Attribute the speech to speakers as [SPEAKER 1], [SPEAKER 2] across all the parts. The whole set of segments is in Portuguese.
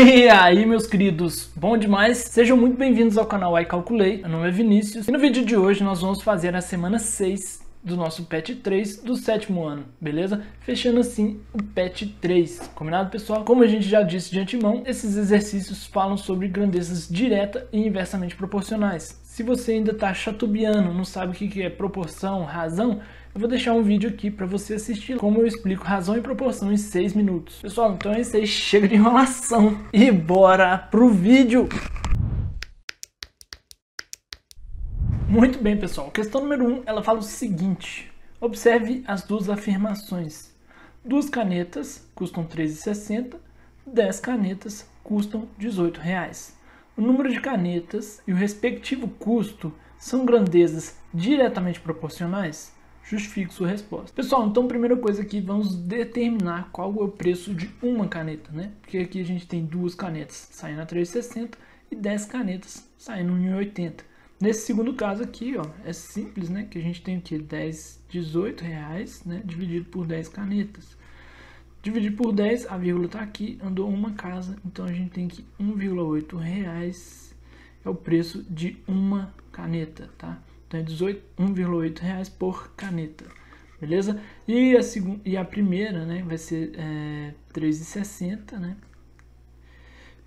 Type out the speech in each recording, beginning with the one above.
[SPEAKER 1] E aí, meus queridos, bom demais? Sejam muito bem-vindos ao canal iCalculei. Meu nome é Vinícius e no vídeo de hoje nós vamos fazer a semana 6 do nosso PET 3 do 7º ano, beleza? Fechando assim o PET 3, combinado, pessoal? Como a gente já disse de antemão, esses exercícios falam sobre grandezas direta e inversamente proporcionais. Se você ainda está chatubiando, não sabe o que é proporção, razão, eu vou deixar um vídeo aqui para você assistir como eu explico razão e proporção em 6 minutos. Pessoal, então é isso aí, chega de enrolação e bora pro vídeo! Muito bem, pessoal. Questão número 1, ela fala o seguinte. Observe as duas afirmações. 2 canetas custam R$ 13,60, 10 canetas custam R$ 18,00. O número de canetas e o respectivo custo são grandezas diretamente proporcionais? Justifique sua resposta. Pessoal, então primeira coisa aqui, vamos determinar qual é o preço de uma caneta, né? Porque aqui a gente tem 2 canetas saindo a R$ 13,60 e 10 canetas saindo a R$ 1,80. Nesse segundo caso aqui, ó, é simples, né? Que a gente tem aqui R$18,00, né? Dividido por 10 canetas. Dividido por 10, a vírgula tá aqui, andou uma casa, então a gente tem que R$ 1,8 é o preço de uma caneta, tá? Então é R$1,8 por caneta, beleza? E a primeira, né, vai ser R$ 3,60, né?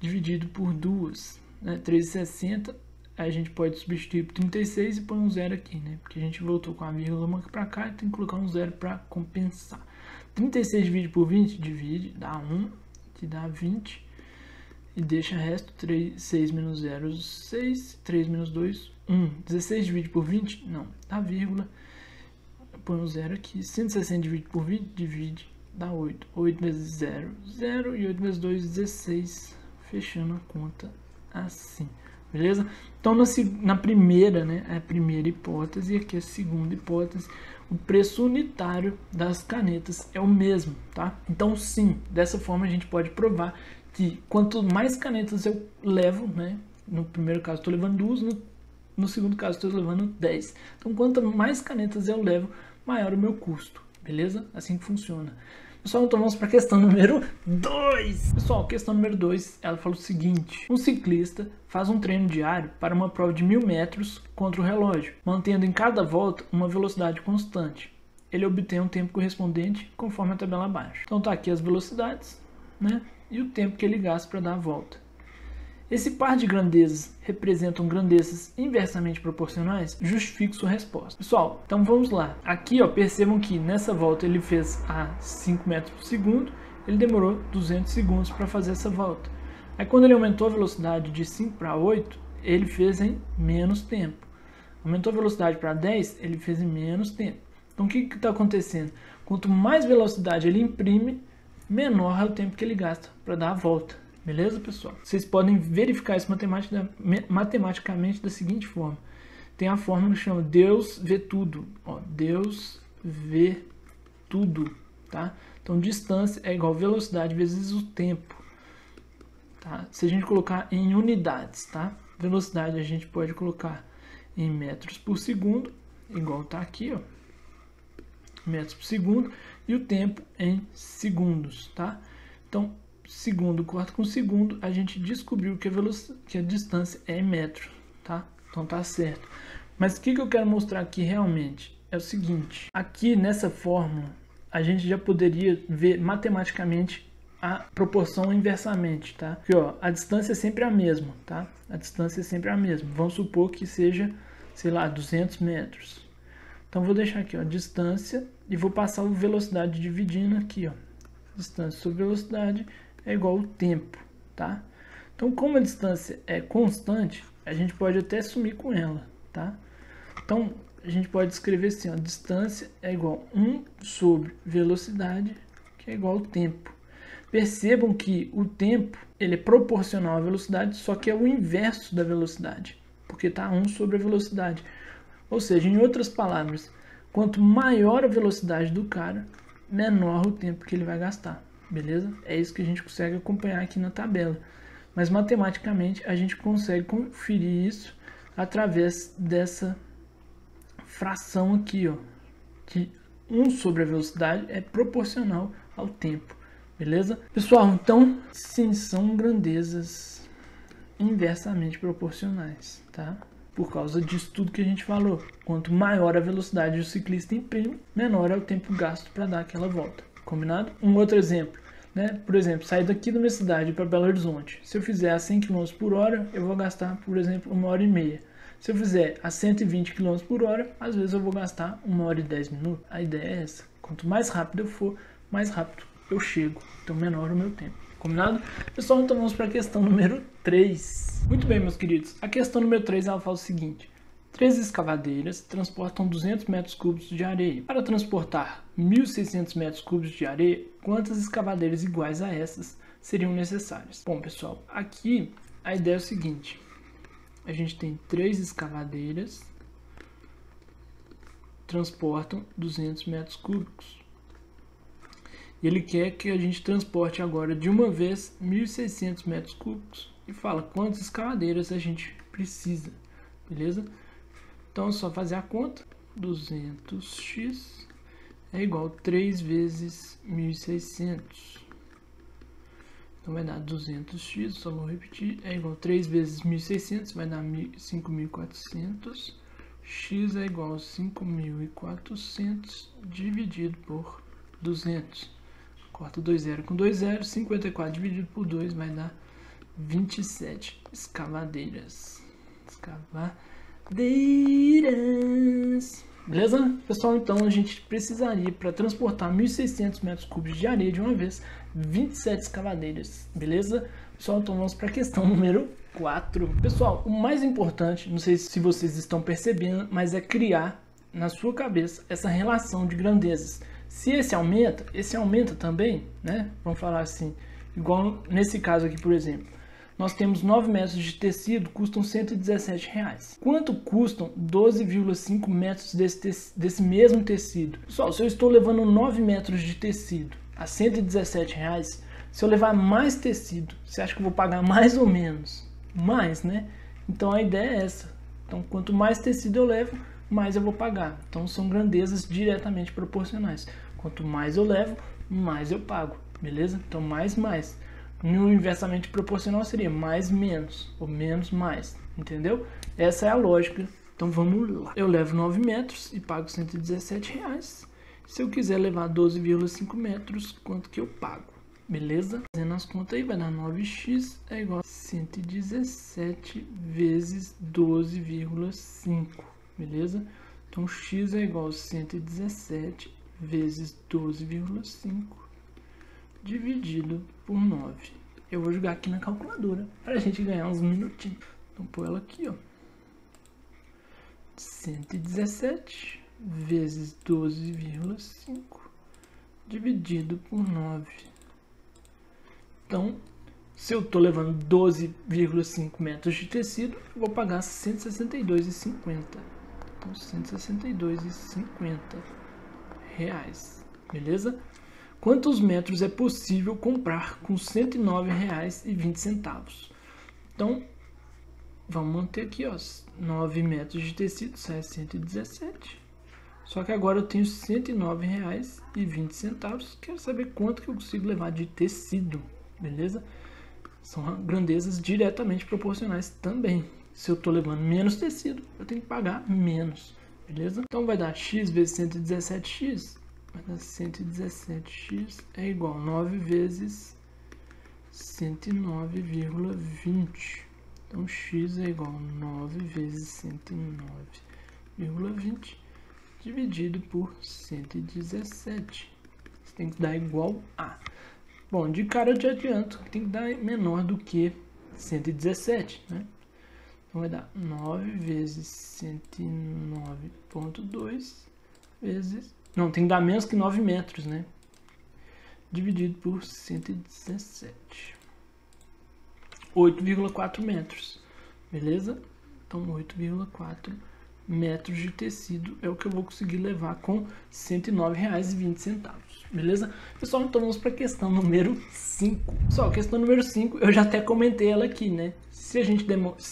[SPEAKER 1] Dividido por 2, né? 3,60, aí a gente pode substituir por 36 e põe um zero aqui, né? Porque a gente voltou com a vírgula para cá e tem que colocar um zero para compensar. 36 divide por 20, divide, dá 1, que dá 20. E deixa o resto, 6 menos 0, 6, 3 menos 2, 1. 16 divide por 20, não, dá vírgula. Põe um zero aqui. 160 divide por 20, divide, dá 8. 8 vezes 0, 0. E 8 vezes 2, 16. Fechando a conta assim. Beleza? Então, na primeira, né, é a primeira hipótese, e aqui é a segunda hipótese, o preço unitário das canetas é o mesmo, tá? Então, sim, dessa forma a gente pode provar que quanto mais canetas eu levo, né, no primeiro caso estou levando 2, no segundo caso estou levando 10. Então, quanto mais canetas eu levo, maior o meu custo, beleza? Assim que funciona. Pessoal, então vamos para a questão número 2. Pessoal, questão número 2, ela fala o seguinte. Um ciclista faz um treino diário para uma prova de 1.000 metros contra o relógio, mantendo em cada volta uma velocidade constante. Ele obtém um tempo correspondente conforme a tabela abaixo. Então tá aqui as velocidades, né? E o tempo que ele gasta para dar a volta. Esse par de grandezas representam grandezas inversamente proporcionais? Justifique sua resposta. Pessoal, então vamos lá. Aqui, ó, percebam que nessa volta ele fez a 5 metros por segundo, ele demorou 200 segundos para fazer essa volta. Aí quando ele aumentou a velocidade de 5 para 8, ele fez em menos tempo. Aumentou a velocidade para 10, ele fez em menos tempo. Então o que está acontecendo? Quanto mais velocidade ele imprime, menor é o tempo que ele gasta para dar a volta. Beleza, pessoal? Vocês podem verificar isso matematicamente da seguinte forma. Tem a fórmula que chama Deus vê tudo. Ó, Deus vê tudo, tá? Então, distância é igual velocidade vezes o tempo. Tá? Se a gente colocar em unidades, tá? Velocidade a gente pode colocar em metros por segundo, igual tá aqui, ó. Metros por segundo. E o tempo em segundos, tá? Então, segundo corta com segundo, a gente descobriu que a distância é em metros, tá? Então tá certo. Mas o que eu quero mostrar aqui realmente é o seguinte. Aqui nessa fórmula, a gente já poderia ver matematicamente a proporção inversamente, tá? Porque, ó, a distância é sempre a mesma, tá? A distância é sempre a mesma. Vamos supor que seja, sei lá, 200 metros. Então vou deixar aqui, ó, distância e vou passar a velocidade dividindo aqui, ó. Distância sobre velocidade é igual ao tempo, tá? Então, como a distância é constante, a gente pode até sumir com ela, tá? Então, a gente pode escrever assim, ó, distância é igual a 1 sobre velocidade, que é igual ao tempo. Percebam que o tempo, ele é proporcional à velocidade, só que é o inverso da velocidade, porque tá 1 sobre a velocidade. Ou seja, em outras palavras, quanto maior a velocidade do cara, menor o tempo que ele vai gastar. Beleza? É isso que a gente consegue acompanhar aqui na tabela. Mas matematicamente a gente consegue conferir isso através dessa fração aqui, ó, que 1 sobre a velocidade é proporcional ao tempo. beleza? Pessoal, então, sim, são grandezas inversamente proporcionais, tá? Por causa disso tudo que a gente falou. Quanto maior a velocidade o ciclista imprime, menor é o tempo gasto para dar aquela volta. Combinado? Um outro exemplo, né? Por exemplo, sair daqui da minha cidade para Belo Horizonte. Se eu fizer a 100 km por hora, eu vou gastar, por exemplo, 1h30. Se eu fizer a 120 km por hora, às vezes eu vou gastar 1h10 minutos. A ideia é essa. Quanto mais rápido eu for, mais rápido eu chego. Então menor o meu tempo. Combinado? Pessoal, então vamos para a questão número 3. Muito bem, meus queridos. A questão número 3 ela fala o seguinte. 3 escavadeiras transportam 200 metros cúbicos de areia. Para transportar 1.600 metros cúbicos de areia, quantas escavadeiras iguais a essas seriam necessárias? Bom, pessoal, aqui a ideia é o seguinte. A gente tem 3 escavadeiras transportam 200 metros cúbicos. E ele quer que a gente transporte agora de uma vez 1.600 metros cúbicos e fala quantas escavadeiras a gente precisa, beleza? Então é só fazer a conta. 200x é igual a 3 vezes 1.600. Então vai dar 200x, só vou repetir, é igual a 3 vezes 1.600, vai dar 5.400. X é igual a 5.400 dividido por 200. Corta 2 0 com 2 0, 54 dividido por 2 vai dar 27 escavadeiras. Beleza? Pessoal, então a gente precisaria, para transportar 1.600 metros cúbicos de areia de uma vez, 27 escavadeiras. Beleza? Pessoal, então vamos para a questão número 4. Pessoal, o mais importante, não sei se vocês estão percebendo, mas é criar na sua cabeça essa relação de grandezas. Se esse aumenta também, né? Vamos falar assim, igual nesse caso aqui, por exemplo. Nós temos 9 metros de tecido, custam R$117. Quanto custam 12,5 metros desse mesmo tecido? Pessoal, se eu estou levando 9 metros de tecido a R$117, se eu levar mais tecido, você acha que eu vou pagar mais ou menos? Mais, né? Então a ideia é essa. Então quanto mais tecido eu levo, mais eu vou pagar. Então são grandezas diretamente proporcionais. Quanto mais eu levo, mais eu pago. Beleza? Então mais. No inversamente proporcional seria mais menos, ou menos mais. Entendeu? Essa é a lógica. Então vamos lá. Eu levo 9 metros e pago R$117. Se eu quiser levar 12,5 metros, quanto que eu pago? Beleza? Fazendo as contas aí, vai dar 9x é igual a 117 vezes 12,5. Beleza? Então x é igual a 117 vezes 12,5 dividido por 9. Eu vou jogar aqui na calculadora para a gente ganhar uns minutinhos. Então pôr ela aqui, ó. 117 vezes 12,5 dividido por 9. Então, se eu estou levando 12,5 metros de tecido, eu vou pagar R$162,50. Então, R$162,50. Beleza? Quantos metros é possível comprar com R$109,20? Então, vamos manter aqui, ó, 9 metros de tecido, sai 117. Só que agora eu tenho R$109,20. Quero saber quanto que eu consigo levar de tecido, beleza? São grandezas diretamente proporcionais também. Se eu estou levando menos tecido, eu tenho que pagar menos, beleza? Então vai dar x vezes 117x. Vai dar 117x é igual a 9 vezes 109,20. Então x é igual a 9 vezes 109,20 dividido por 117. Você tem que dar igual a. Bom, de cara eu te adianto que tem que dar menor do que 117, né? Então vai dar 9 vezes 109,2 vezes... Não, tem que dar menos que 9 metros, né? Dividido por 117. 8,4 metros. Beleza? Então 8,4 metros de tecido é o que eu vou conseguir levar com R$109,20. Beleza? Pessoal, então vamos para a questão número 5. Pessoal, a questão número 5, eu já até comentei ela aqui, né? Se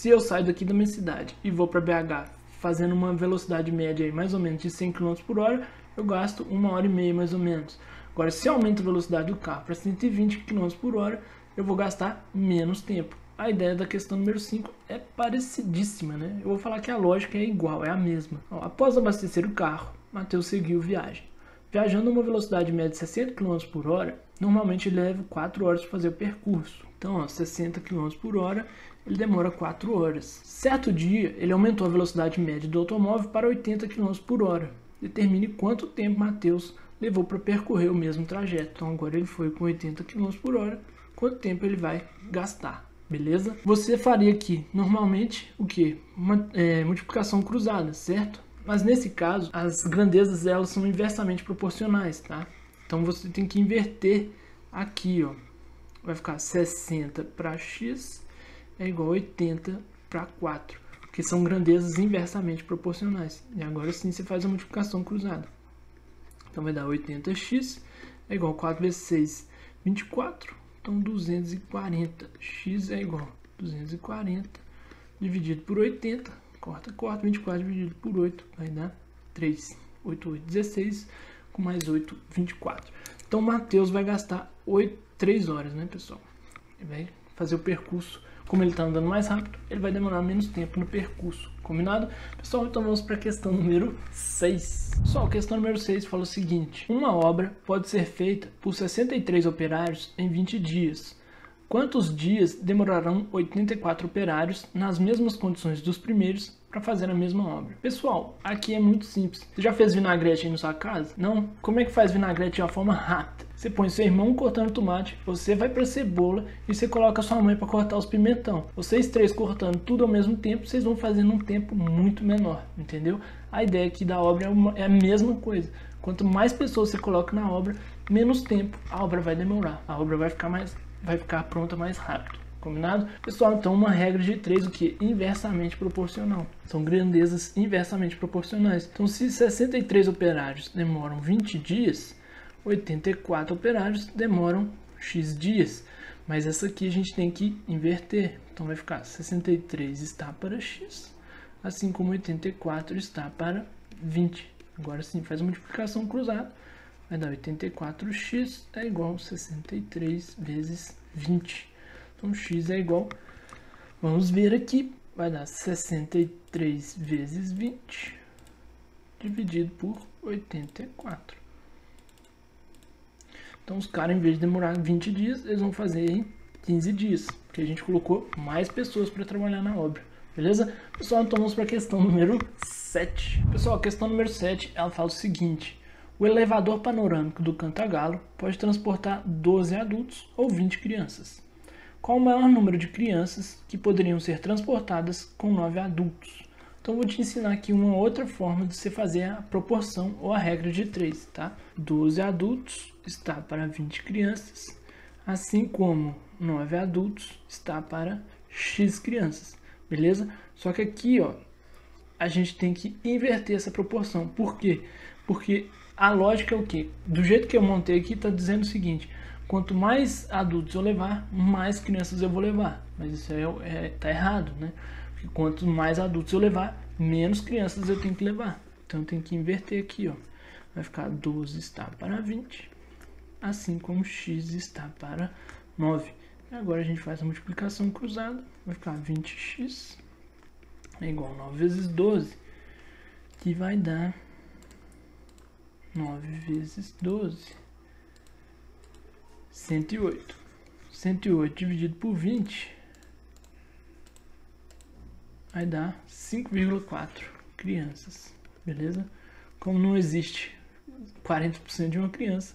[SPEAKER 1] eu saio daqui da minha cidade e vou para BH fazendo uma velocidade média aí, mais ou menos de 100 km por hora, eu gasto 1h30 mais ou menos. Agora, se aumenta a velocidade do carro para 120 km por hora, eu vou gastar menos tempo. A ideia da questão número 5 é parecidíssima, né? Eu vou falar que a lógica é igual, é a mesma. Ó, após abastecer o carro, Matheus seguiu viagem. Viajando a uma velocidade média de 60 km por hora, normalmente ele leva 4 horas para fazer o percurso. Então, ó, 60 km por hora, ele demora 4 horas. Certo dia, ele aumentou a velocidade média do automóvel para 80 km por hora. Determine quanto tempo Matheus levou para percorrer o mesmo trajeto. Então, agora ele foi com 80 km por hora. Quanto tempo ele vai gastar? Beleza? Você faria aqui, normalmente, o que? Multiplicação cruzada, certo? Mas nesse caso, as grandezas elas são inversamente proporcionais, tá? Então você tem que inverter aqui, ó. Vai ficar 60 para x é igual a 80 para 4, porque são grandezas inversamente proporcionais. E agora sim você faz a multiplicação cruzada. Então vai dar 80x é igual a 4 vezes 6, 24. Então 240. X é igual a 240 dividido por 80. Corta, 24 dividido por 8 vai dar 3. 8, 8, 16. Com mais 8, 24. Então o Matheus vai gastar 3 horas, né, pessoal? Ele vai fazer o percurso. Como ele está andando mais rápido, ele vai demorar menos tempo no percurso. Combinado? Pessoal, então vamos para a questão número 6. Pessoal, a questão número 6 fala o seguinte. Uma obra pode ser feita por 63 operários em 20 dias. Quantos dias demorarão 84 operários nas mesmas condições dos primeiros para fazer a mesma obra? Pessoal, aqui é muito simples. Você já fez vinagrete aí na sua casa? Não? Como é que faz vinagrete de uma forma rápida? Você põe seu irmão cortando tomate, você vai para a cebola e você coloca sua mãe para cortar os pimentão. Vocês três cortando tudo ao mesmo tempo, vocês vão fazendo um tempo muito menor, entendeu? A ideia aqui da obra é a mesma coisa. Quanto mais pessoas você coloca na obra, menos tempo a obra vai demorar. A obra vai ficar pronta mais rápido. Combinado? Pessoal, então uma regra de 3, o que? Inversamente proporcional. São grandezas inversamente proporcionais. Então se 63 operários demoram 20 dias, 84 operários demoram X dias. Mas essa aqui a gente tem que inverter. Então vai ficar 63 está para X, assim como 84 está para 20. Agora sim, faz a multiplicação cruzada. Vai dar 84x é igual a 63 vezes 20. Então x é igual, vamos ver aqui, vai dar 63 vezes 20 dividido por 84. Então os caras, em vez de demorar 20 dias, eles vão fazer em 15 dias, porque a gente colocou mais pessoas para trabalhar na obra. Beleza? Pessoal, então vamos para a questão número 7. Pessoal, a questão número 7, ela fala o seguinte. O elevador panorâmico do Cantagalo pode transportar 12 adultos ou 20 crianças. Qual o maior número de crianças que poderiam ser transportadas com 9 adultos? Então, eu vou te ensinar aqui uma outra forma de você fazer a proporção ou a regra de 3, tá? 12 adultos está para 20 crianças, assim como 9 adultos está para X crianças, beleza? Só que aqui, ó, a gente tem que inverter essa proporção. Por quê? Porque a lógica é o quê? Do jeito que eu montei aqui, está dizendo o seguinte: quanto mais adultos eu levar, mais crianças eu vou levar. Mas isso tá errado, né? Porque quanto mais adultos eu levar, menos crianças eu tenho que levar. Então eu tenho que inverter aqui, ó. Vai ficar 12 está para 20, assim como x está para 9. E agora a gente faz a multiplicação cruzada. Vai ficar 20x é igual a 9 vezes 12, que vai dar 9 vezes 12, 108. 108 dividido por 20 vai dar 5,4 crianças, beleza? Como não existe 40% de uma criança,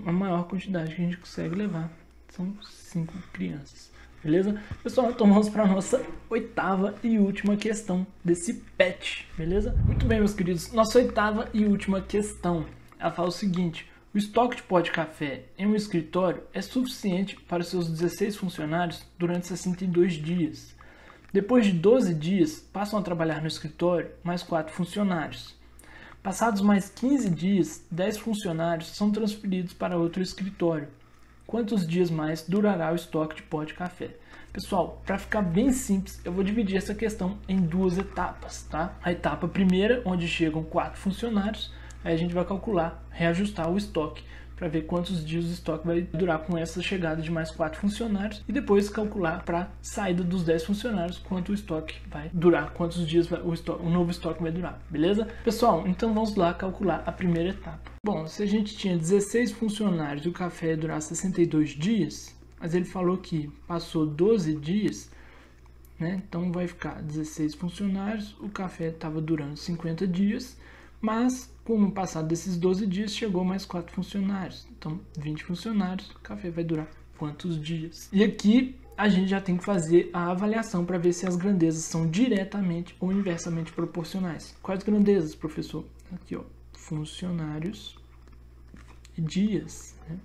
[SPEAKER 1] a maior quantidade que a gente consegue levar são 5 crianças, beleza? Pessoal, então vamos para a nossa 8ª e última questão desse PET, beleza? Muito bem, meus queridos, nossa 8ª e última questão, ela fala o seguinte: o estoque de pó de café em um escritório é suficiente para os seus 16 funcionários durante 62 dias. Depois de 12 dias, passam a trabalhar no escritório mais 4 funcionários. Passados mais 15 dias, 10 funcionários são transferidos para outro escritório. Quantos dias mais durará o estoque de pó de café? Pessoal, para ficar bem simples, eu vou dividir essa questão em 2 etapas, tá? A etapa primeira, onde chegam 4 funcionários, aí a gente vai calcular, reajustar o estoque para ver quantos dias o estoque vai durar com essa chegada de mais 4 funcionários e depois calcular para saída dos 10 funcionários quanto o estoque vai durar, quantos dias o novo estoque vai durar, beleza? Pessoal, então vamos lá calcular a primeira etapa. Bom, se a gente tinha 16 funcionários e o café ia durar 62 dias, mas ele falou que passou 12 dias, né? Então vai ficar 16 funcionários, o café estava durando 50 dias, mas como passado desses 12 dias chegou mais 4 funcionários, então 20 funcionários, o café vai durar quantos dias? E aqui a gente já tem que fazer a avaliação para ver se as grandezas são diretamente ou inversamente proporcionais. Quais grandezas, professor? Aqui, ó, funcionários e dias, né?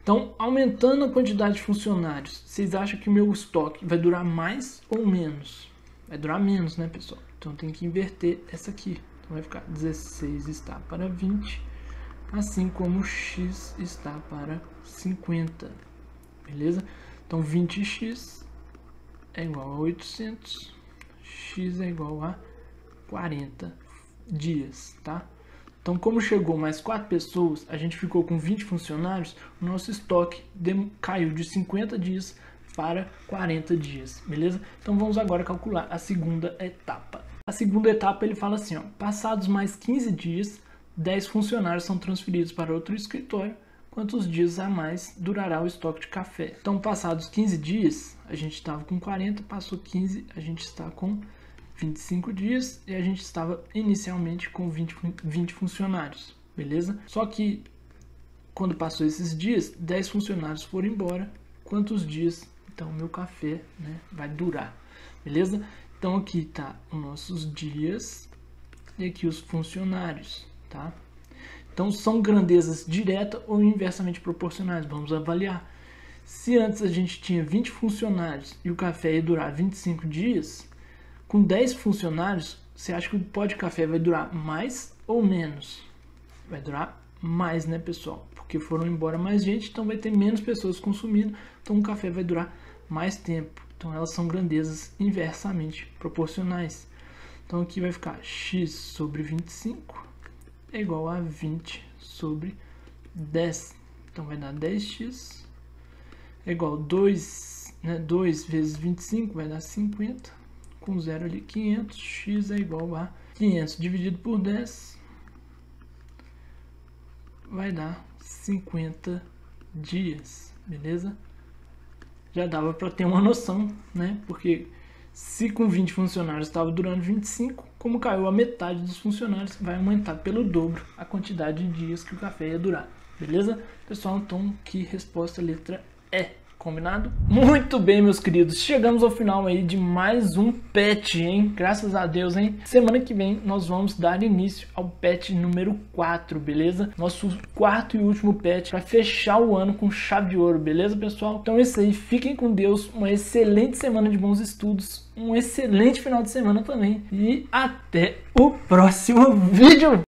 [SPEAKER 1] Então, aumentando a quantidade de funcionários, vocês acham que o meu estoque vai durar mais ou menos? Vai durar menos, né, pessoal? Então, tem que inverter essa aqui. Então, vai ficar 16 está para 20, assim como x está para 50, beleza? Então, 20x é igual a 800, x é igual a 40 dias, tá? Então, como chegou mais 4 pessoas, a gente ficou com 20 funcionários, o nosso estoque caiu de 50 dias para 40 dias, beleza? Então, vamos agora calcular a segunda etapa. A segunda etapa ele fala assim, ó, passados mais 15 dias, 10 funcionários são transferidos para outro escritório, quantos dias a mais durará o estoque de café? Então, passados 15 dias, a gente estava com 40, passou 15, a gente está com 25 dias e a gente estava inicialmente com 20 funcionários, beleza? Só que quando passou esses dias, 10 funcionários foram embora, quantos dias então o meu café, né, vai durar, beleza? Então aqui tá os nossos dias e aqui os funcionários, tá? Então são grandezas direta ou inversamente proporcionais, vamos avaliar. Se antes a gente tinha 20 funcionários e o café ia durar 25 dias, com 10 funcionários, você acha que o pó de café vai durar mais ou menos? Vai durar mais, né, pessoal? Porque foram embora mais gente, então vai ter menos pessoas consumindo, então o café vai durar mais tempo. Então elas são grandezas inversamente proporcionais. Então aqui vai ficar x sobre 25 é igual a 20 sobre 10. Então vai dar 10x é igual a 2, né? 2 vezes 25 vai dar 50. Com 0 ali, 500. X é igual a 500 dividido por 10 vai dar 50 dias, beleza? Já dava para ter uma noção, né? Porque se com 20 funcionários estava durando 25, como caiu a metade dos funcionários, vai aumentar pelo dobro a quantidade de dias que o café ia durar, beleza? Pessoal, então que resposta letra E. Combinado? Muito bem, meus queridos. Chegamos ao final aí de mais um patch, hein? Graças a Deus, hein? Semana que vem nós vamos dar início ao patch número 4, beleza? Nosso quarto e último patch para fechar o ano com chave de ouro, beleza, pessoal? Então é isso aí. Fiquem com Deus. Uma excelente semana de bons estudos. Um excelente final de semana também. E até o próximo vídeo!